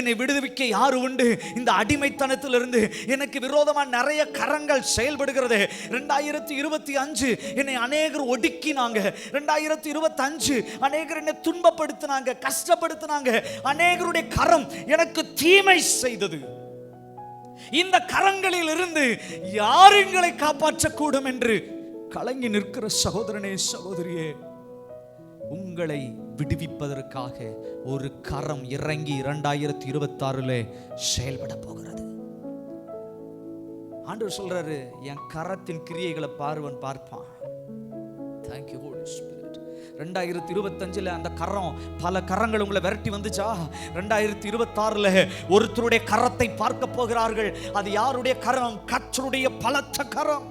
என்னை விடுவிக்க யாரு உண்டு? இந்த அடிமைத்தனத்திலிருந்து எனக்கு விரோதமா நிறைய கரங்கள் செயல்படுகிறது. 2025 என்னை அநேகர் ஒடுக்கினாங்க. 2025 அநேகர் என்னை துன்பப்படுத்தினாங்க, கஷ்டப்படுத்தினாங்க. அநேகருடைய கரம் எனக்கு தீமை செய்தது. இந்த கரங்களில் இருந்து யார் எங்களை காப்பாற்றக்கூடும் என்று கலங்கி நிற்கிற சகோதரனே, சகோதரியே, உங்களை விடுவிப்பதற்காக ஒரு கரம் இறங்கி 2026 செயல்பட போகிறது. ஆண்டவர் சொல்றாரு, என் கரத்தின் கிரியைகளை பார்ப்பான். Thank you Holy Spirit. 2025 அந்த கரம், பல கரங்கள் உங்களை விரட்டி வந்துச்சா? 2026 ஒருத்தருடைய கரத்தை பார்க்க போகிறார்கள். அது யாருடைய கரம்? கர்த்தருடைய பலத்த கரம்.